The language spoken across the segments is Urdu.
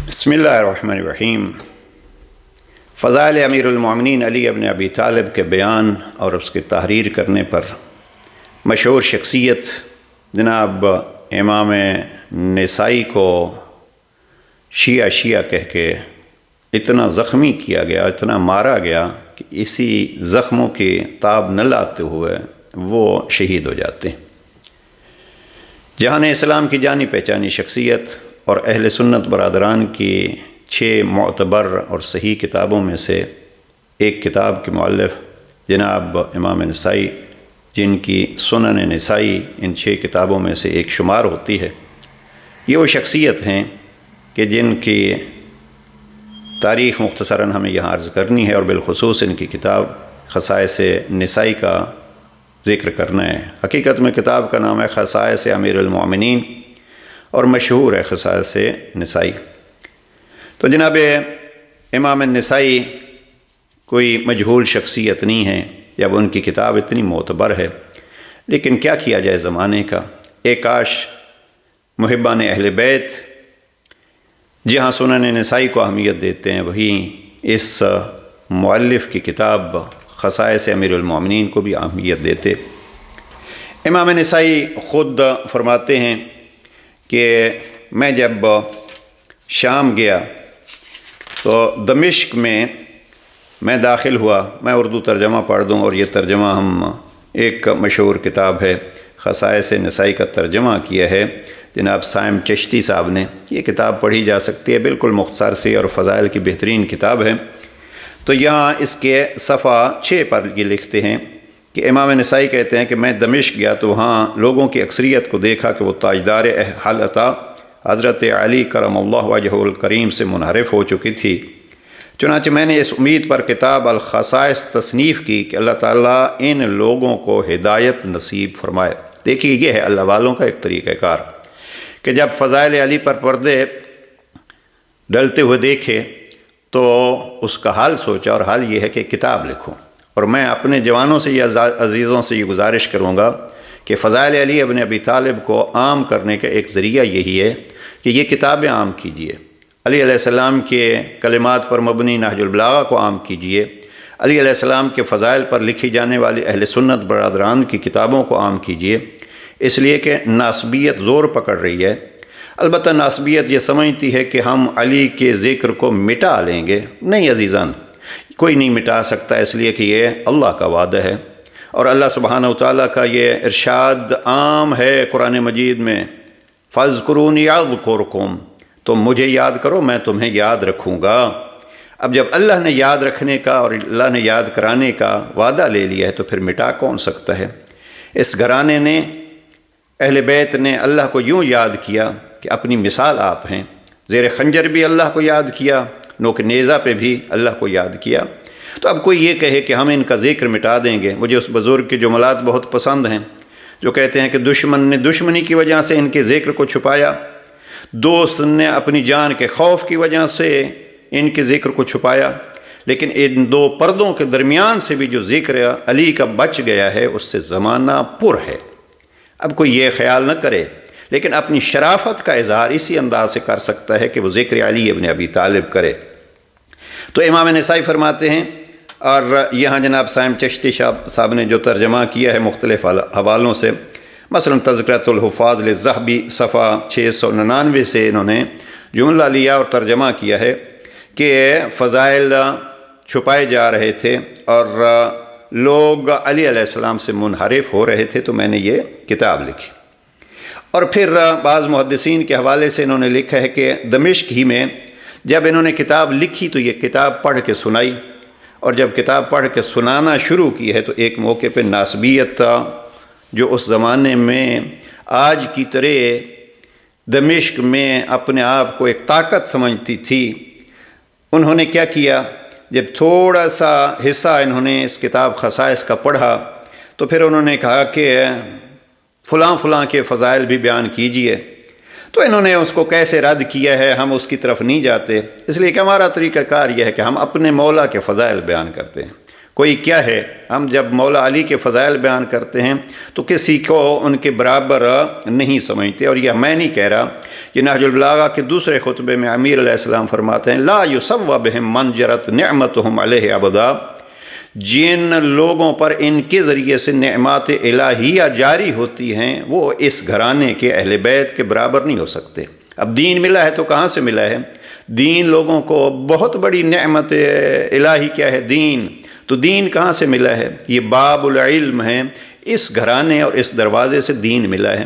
بسم اللہ الرحمن الرحیم۔ فضائل امیر المومنین علی ابن ابی طالب کے بیان اور اس کی تحریر کرنے پر مشہور شخصیت جناب امام نسائی کو شیعہ کہہ کے اتنا زخمی کیا گیا، اتنا مارا گیا کہ اسی زخموں کی تاب نہ لاتے ہوئے وہ شہید ہو جاتے ہیں۔ جہان اسلام کی جانی پہچانی شخصیت اور اہل سنت برادران کی 6 معتبر اور صحیح کتابوں میں سے ایک کتاب کے مؤلف جناب امام نسائی، جن کی سنن نسائی ان 6 کتابوں میں سے ایک شمار ہوتی ہے، یہ وہ شخصیت ہیں کہ جن کی تاریخ مختصراً ہمیں یہاں عرض کرنی ہے، اور بالخصوص ان کی کتاب خصائص نسائی کا ذکر کرنا ہے۔ حقیقت میں کتاب کا نام ہے خصائص امیر المومنین اور مشہور ہے خصائص نسائی۔ تو جناب امام نسائی کوئی مجہول شخصیت نہیں ہے، جب ان کی کتاب اتنی معتبر ہے، لیکن کیا کیا جائے زمانے کا۔ ایک کاش محبان اہل بیت جہاں سنن نسائی کو اہمیت دیتے ہیں، وہیں اس مؤلف کی کتاب خصائص امیر المومنین کو بھی اہمیت دیتے۔ امام نسائی خود فرماتے ہیں کہ میں جب شام گیا تو دمشق میں داخل ہوا۔ میں اردو ترجمہ پڑھ دوں، اور یہ ترجمہ ایک مشہور کتاب ہے خصائص نسائی کا ترجمہ کیا ہے جناب سائم چشتی صاحب نے۔ یہ کتاب پڑھی جا سکتی ہے، بالکل مختصر سی اور فضائل کی بہترین کتاب ہے۔ تو یہاں اس کے صفحہ 6 پر یہ لکھتے ہیں کہ امام نسائی کہتے ہیں کہ میں دمشق گیا تو وہاں لوگوں کی اکثریت کو دیکھا کہ وہ تاجدار اہل عطا حضرت علی کرم اللہ وجہہ الکریم سے منحرف ہو چکی تھی۔ چنانچہ میں نے اس امید پر کتاب الخصائص تصنیف کی کہ اللہ تعالیٰ ان لوگوں کو ہدایت نصیب فرمائے۔ دیکھیے، یہ ہے اللہ والوں کا ایک طریقہ کار کہ جب فضائل علی پر پردے ڈلتے ہوئے دیکھے تو اس کا حال سوچا، اور حال یہ ہے کہ کتاب لکھوں۔ اور میں اپنے جوانوں سے یا عزیزوں سے یہ گزارش کروں گا کہ فضائل علی ابن ابی طالب کو عام کرنے کا ایک ذریعہ یہی ہے کہ یہ کتابیں عام کیجئے۔ علی علیہ السلام کے کلمات پر مبنی نہج البلاغہ کو عام کیجئے۔ علی علیہ السلام کے فضائل پر لکھی جانے والی اہل سنت برادران کی کتابوں کو عام کیجئے، اس لیے کہ ناسبیت زور پکڑ رہی ہے۔ البتہ ناسبیت یہ سمجھتی ہے کہ ہم علی کے ذکر کو مٹا لیں گے۔ نہیں عزیزان، کوئی نہیں مٹا سکتا، اس لیے کہ یہ اللہ کا وعدہ ہے، اور اللہ سبحانہ وتعالیٰ کا یہ ارشاد عام ہے قرآن مجید میں، فَاذْكُرُونِي أَذْكُرْكُمْ، تم مجھے یاد کرو میں تمہیں یاد رکھوں گا۔ اب جب اللہ نے یاد رکھنے کا اور اللہ نے یاد کرانے کا وعدہ لے لیا ہے تو پھر مٹا کون سکتا ہے؟ اس گھرانے نے، اہل بیت نے اللہ کو یوں یاد کیا کہ اپنی مثال آپ ہیں۔ زیر خنجر بھی اللہ کو یاد کیا، نوک نیزہ پہ بھی اللہ کو یاد کیا۔ تو اب کوئی یہ کہے کہ ہم ان کا ذکر مٹا دیں گے۔ مجھے اس بزرگ کے جملات بہت پسند ہیں جو کہتے ہیں کہ دشمن نے دشمنی کی وجہ سے ان کے ذکر کو چھپایا، دوست نے اپنی جان کے خوف کی وجہ سے ان کے ذکر کو چھپایا، لیکن ان 2 پردوں کے درمیان سے بھی جو ذکر علی کا بچ گیا ہے اس سے زمانہ پر ہے۔ اب کوئی یہ خیال نہ کرے، لیکن اپنی شرافت کا اظہار اسی انداز سے کر سکتا ہے کہ وہ ذکر علی ابن ابی طالب کرے۔ تو امام نسائی فرماتے ہیں، اور یہاں جناب سائم چشتی صاحب نے جو ترجمہ کیا ہے مختلف حوالوں سے، مثلا تذکرۃ الحفاظ للذہبی صفحہ 699 سے انہوں نے جملہ لیا اور ترجمہ کیا ہے کہ فضائل چھپائے جا رہے تھے اور لوگ علی علیہ السلام سے منحرف ہو رہے تھے، تو میں نے یہ کتاب لکھی۔ اور پھر بعض محدثین کے حوالے سے انہوں نے لکھا ہے کہ دمشق ہی میں جب انہوں نے کتاب لکھی تو یہ کتاب پڑھ کے سنائی، اور جب کتاب پڑھ کے سنانا شروع کی ہے تو ایک موقع پہ ناسبیت جو اس زمانے میں آج کی طرح دمشق میں اپنے آپ کو ایک طاقت سمجھتی تھی، انہوں نے کیا کیا، جب تھوڑا سا حصہ انہوں نے اس کتاب خصائص کا پڑھا تو پھر انہوں نے کہا کہ فلاں فلاں کے فضائل بھی بیان کیجئے۔ تو انہوں نے اس کو کیسے رد کیا ہے، ہم اس کی طرف نہیں جاتے، اس لیے کہ ہمارا طریقہ کار یہ ہے کہ ہم اپنے مولا کے فضائل بیان کرتے ہیں۔ کوئی کیا ہے، ہم جب مولا علی کے فضائل بیان کرتے ہیں تو کسی کو ان کے برابر نہیں سمجھتے، اور یہ میں نہیں کہہ رہا، یہ نہج البلاغہ کے دوسرے خطبے میں امیر علیہ السلام فرماتے ہیں لا یسوّ بہم من جرت نعمتہم علیہ ابدا، جن لوگوں پر ان کے ذریعے سے نعمات الہیہ جاری ہوتی ہیں وہ اس گھرانے کے اہل بیت کے برابر نہیں ہو سکتے۔ اب دین ملا ہے تو کہاں سے ملا ہے؟ دین لوگوں کو بہت بڑی نعمت الہی کیا ہے؟ دین۔ تو دین کہاں سے ملا ہے؟ یہ باب العلم ہے، اس گھرانے اور اس دروازے سے دین ملا ہے۔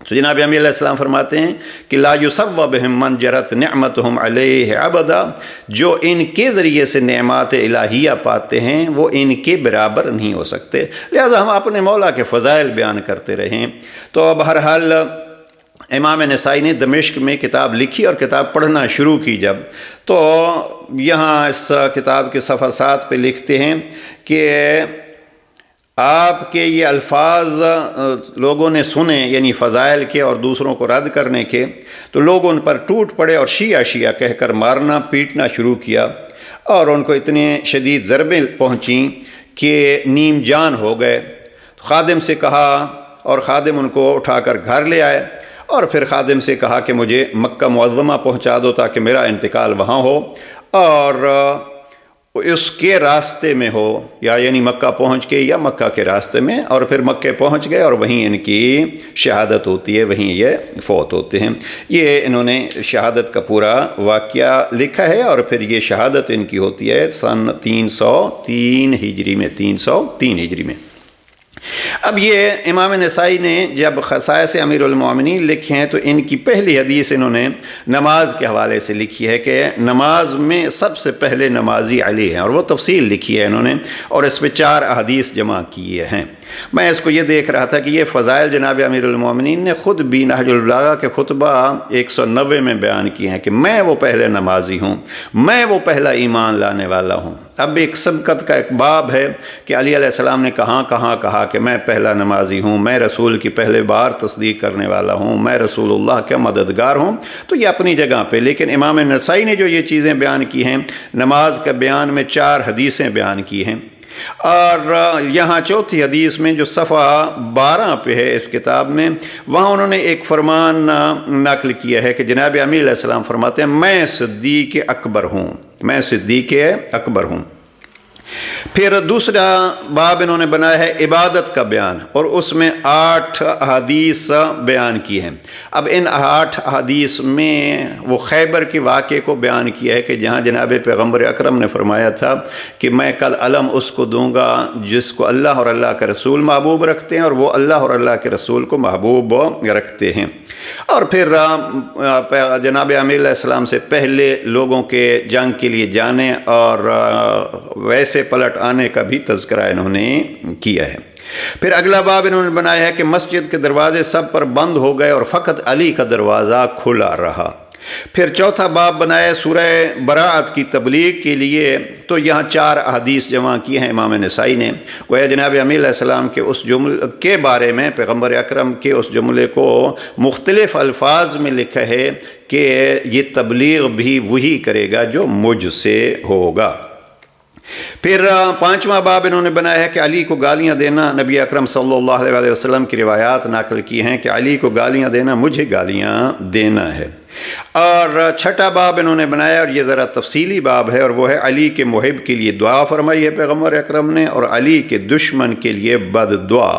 تو جناب امیر علیہ السلام فرماتے ہیں کہ لا یسوّ بہم من جرت نعمتہم علیہ ابدا، جو ان کے ذریعے سے نعمات الہیہ پاتے ہیں وہ ان کے برابر نہیں ہو سکتے۔ لہذا ہم اپنے مولا کے فضائل بیان کرتے رہیں۔ تو بہرحال امام نسائی نے دمشق میں کتاب لکھی اور کتاب پڑھنا شروع کی جب، تو یہاں اس کتاب کے صفحہ 7 پہ لکھتے ہیں کہ آپ کے یہ الفاظ لوگوں نے سنے، یعنی فضائل کے اور دوسروں کو رد کرنے کے، تو لوگ ان پر ٹوٹ پڑے اور شیعہ شیعہ کہہ کر مارنا پیٹنا شروع کیا، اور ان کو اتنے شدید ضربیں پہنچیں کہ نیم جان ہو گئے۔ خادم سے کہا اور خادم ان کو اٹھا کر گھر لے آئے، اور پھر خادم سے کہا کہ مجھے مکہ معظمہ پہنچا دو تاکہ میرا انتقال وہاں ہو اور اس کے راستے میں ہو، یعنی مکہ پہنچ کے یا مکہ کے راستے میں، اور پھر مکہ پہنچ گئے اور وہیں ان کی شہادت ہوتی ہے، وہیں یہ فوت ہوتے ہیں۔ یہ انہوں نے شہادت کا پورا واقعہ لکھا ہے، اور پھر یہ شہادت ان کی ہوتی ہے سن 303 ہجری میں، 303 ہجری میں۔ اب یہ امام نسائی نے جب خصائص امیر المومنین لکھے ہیں تو ان کی پہلی حدیث انہوں نے نماز کے حوالے سے لکھی ہے کہ نماز میں سب سے پہلے نمازی علی ہیں، اور وہ تفصیل لکھی ہے انہوں نے، اور اس پہ 4 احادیث جمع کیے ہیں۔ میں اس کو یہ دیکھ رہا تھا کہ یہ فضائل جناب امیر المومنین نے خود بھی نہج البلاغہ کے خطبہ 190 میں بیان کیے ہیں کہ میں وہ پہلے نمازی ہوں، میں وہ پہلا ایمان لانے والا ہوں۔ اب ایک سبقت کا ایک باب ہے کہ علی علیہ السلام نے کہاں کہا کہ میں پہلا نمازی ہوں، میں رسول کی پہلے بار تصدیق کرنے والا ہوں، میں رسول اللہ کا مددگار ہوں، تو یہ اپنی جگہ پہ۔ لیکن امام نسائی نے جو یہ چیزیں بیان کی ہیں، نماز کا بیان میں 4 حدیثیں بیان کی ہیں، اور یہاں چوتھی حدیث میں جو صفحہ 12 پہ ہے اس کتاب میں، وہاں انہوں نے ایک فرمان نقل کیا ہے کہ جناب امیر علیہ السلام فرماتے ہیں میں صدیق اکبر ہوں، میں صدیق اکبر ہوں۔ پھر دوسرا باب انہوں نے بنایا ہے عبادت کا بیان، اور اس میں 8 احادیث بیان کی ہیں۔ اب ان 8 احادیث میں وہ خیبر کے واقعے کو بیان کیا ہے کہ جہاں جناب پیغمبر اکرم نے فرمایا تھا کہ میں کل علم اس کو دوں گا جس کو اللہ اور اللہ کا رسول محبوب رکھتے ہیں، اور وہ اللہ اور اللہ کے رسول کو محبوب رکھتے ہیں۔ اور پھر جناب امیر علیہ السلام سے پہلے لوگوں کے جنگ کے لیے جانے اور ویسے پلٹ آنے کا بھی تذکرہ انہوں نے کیا ہے۔ پھر اگلا باب انہوں نے بنایا ہے کہ مسجد کے دروازے سب پر بند ہو گئے اور فقط علی کا دروازہ کھلا رہا۔ پھر چوتھا باب بنایا سورہ براءت کی تبلیغ کے لیے، تو یہاں 4 احادیث جمع کی ہیں امام نسائی نے۔ وہ جناب امیر علیہ السلام کے اس جملے کے بارے میں، پیغمبر اکرم کے اس جملے کو مختلف الفاظ میں لکھا ہے کہ یہ تبلیغ بھی وہی کرے گا جو مجھ سے ہوگا۔ پھر 5واں باب انہوں نے بنایا ہے کہ علی کو گالیاں دینا، نبی اکرم صلی اللہ علیہ وسلم کی روایات نقل کی ہیں کہ علی کو گالیاں دینا مجھے گالیاں دینا ہے۔ اور 6واں باب انہوں نے بنایا، اور یہ ذرا تفصیلی باب ہے، اور وہ ہے علی کے محب کے لیے دعا فرمائی ہے پیغمبر اکرم نے، اور علی کے دشمن کے لیے بد دعا۔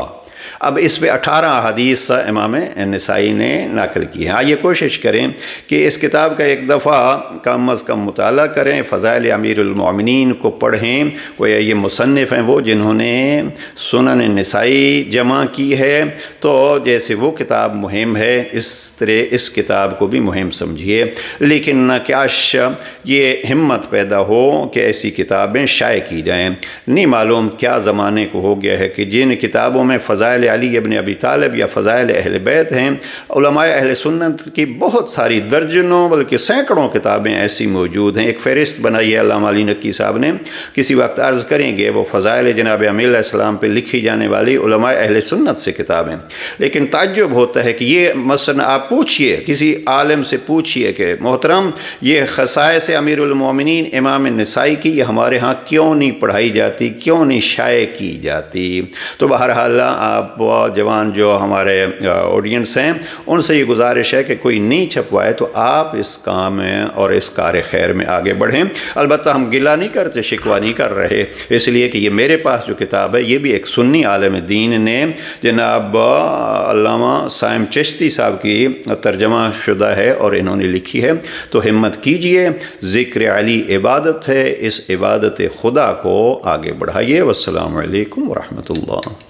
اب اس پہ 18 احادیث امام نسائی نے نقل کی ہیں۔ آئیے کوشش کریں کہ اس کتاب کا ایک دفعہ کم از کم مطالعہ کریں، فضائل امیر المومنین کو پڑھیں۔ گویا یہ مصنف ہیں وہ جنہوں نے سنن نسائی جمع کی ہے، تو جیسے وہ کتاب مہم ہے اس طرح اس کتاب کو بھی مہم سمجھیے، لیکن کاش یہ ہمت پیدا ہو کہ ایسی کتابیں شائع کی جائیں۔ نہیں معلوم کیا زمانے کو ہو گیا ہے کہ جن کتابوں میں فضائل علی ابن ابی طالب یا فضائل اہل بیت ہیں، علماء اہل سنت کی بہت ساری درجنوں بلکہ سینکڑوں کتابیں ایسی موجود ہیں۔ ایک فہرست بنائی ہے علامہ علی نقی صاحب نے، کسی وقت عرض کریں گے وہ فضائل جناب امیر علیہ السلام پہ لکھی جانے والی علماء اہل سنت سے کتابیں۔ لیکن تعجب ہوتا ہے کہ یہ مثلا آپ پوچھئے، کسی عالم سے پوچھئے کہ محترم یہ خصائص امیر المومنین امام نسائی کی یہ ہمارے ہاں کیوں نہیں پڑھائی جاتی، کیوں نہیں شائع کی جاتی؟ تو بہرحال آپ جوان جو ہمارے آڈینس ہیں ان سے یہ گزارش ہے کہ کوئی نہیں چھپوائے تو آپ اس کام میں اور اس کار خیر میں آگے بڑھیں۔ البتہ ہم گلہ نہیں کرتے، شکوہ نہیں کر رہے، اس لیے کہ یہ میرے پاس جو کتاب ہے یہ بھی ایک سنی عالم دین نے جناب علامہ سائم چشتی صاحب کی ترجمہ شدہ ہے اور انہوں نے لکھی ہے۔ تو ہمت کیجئے، ذکر علی عبادت ہے، اس عبادت خدا کو آگے بڑھائیے۔ والسلام علیکم ورحمۃ اللہ۔